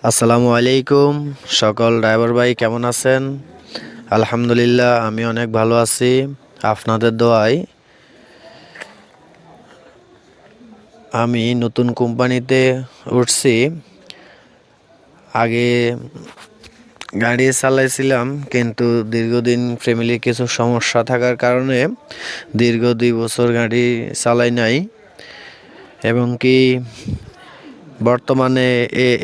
আসসালামু আলাইকুম। সকল ড্রাইভার ভাই কেমন আছেন? আলহামদুলিল্লাহ, আমি অনেক ভালো আছি আপনাদের দোয়ায়। আমি নতুন কোম্পানিতে উঠছি। আগে গাড়ি চালাইছিলাম, কিন্তু দীর্ঘদিন ফ্যামিলির কিছু সমস্যা থাকার কারণে দীর্ঘ 2 বছর গাড়ি চালাই নাই। এবং কি বর্তমানে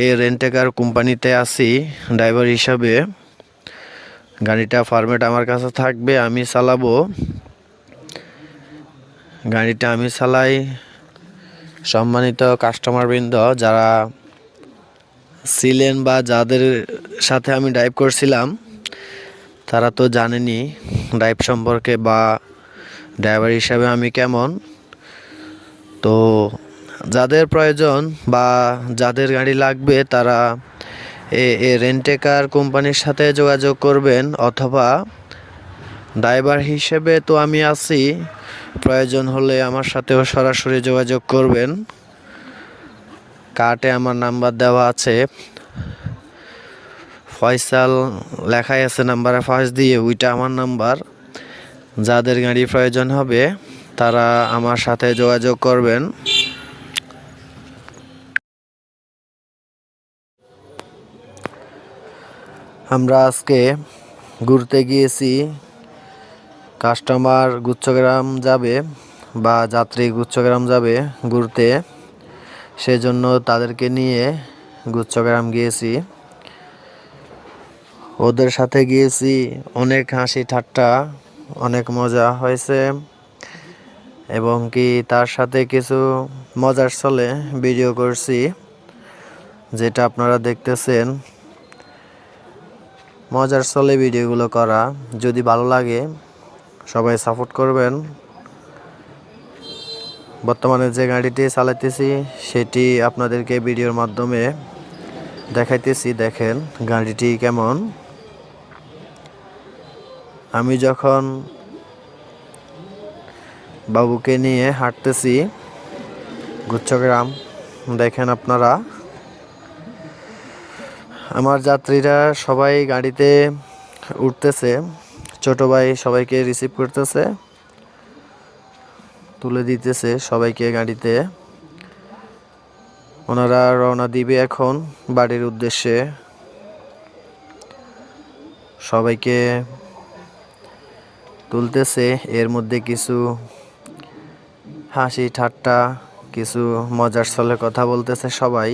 এ রেন্টেকার কোম্পানিতে আছি ড্রাইভার হিসাবে। গাড়িটা ফরম্যাট আমার কাছে থাকবে, আমি চালাবো। গাড়িটা আমি চালাই। সম্মানিত কাস্টমারবৃন্দ যারা ছিলেন বা যাদের সাথে আমি ড্রাইভ করছিলাম, তারা তো জানেনই ড্রাইভ সম্পর্কে বা ড্রাইভার হিসাবে আমি কেমন। তো যাদের প্রয়োজন বা যাদের গাড়ি লাগবে তারা এ রেন্টেকার কোম্পানির সাথে যোগাযোগ করবেন, অথবা ড্রাইভার হিসেবে তো আমি আছি, প্রয়োজন হলে আমার সাথেও সরাসরি যোগাযোগ করবেন। কার্টে আমার নাম্বার দেওয়া আছে, ফয়সাল লেখাই আছে নাম্বারে ফার্স্ট দিয়ে, ওইটা আমার নাম্বার। যাদের গাড়ি প্রয়োজন হবে তারা আমার সাথে যোগাযোগ করবেন। আমরা আজকে ঘুরতে গিয়েছি। কাস্টমার গুচ্ছগ্রাম যাবে বা যাত্রী গুচ্ছগ্রাম যাবে ঘুরতে, সেজন্য তাদেরকে নিয়ে গুচ্ছগ্রাম গিয়েছি। ওদের সাথে গিয়েছি, অনেক হাসি ঠাট্টা, অনেক মজা হয়েছে। এবং কি তার সাথে কিছু মজার ছলে ভিডিও করছি, যেটা আপনারা দেখতেছেন। মজার ছলে ভিডিওগুলো করা, যদি ভালো লাগে সবাই সাপোর্ট করবেন। বর্তমানে যে গাড়িটি চালাইতেছি সেটি আপনাদেরকে ভিডিওর মাধ্যমে দেখাইতেছি। দেখেন গাড়িটি কেমন। আমি যখন বাবুকে নিয়ে হাঁটতেছি গুচ্ছগ্রাম, দেখেন আপনারা। আমার যাত্রীরা সবাই গাড়িতে উঠতেছে, ছোট ভাই সবাইকে রিসিভ করতেছে, তুলে দিতেছে সবাইকে গাড়িতে। ওনারা রওনা দিবে এখন বাড়ির উদ্দেশ্যে। সবাইকে তুলতেছে, এর মধ্যে কিছু হাসি ঠাট্টা, কিছু মজার ছলে কথা বলতেছে সবাই।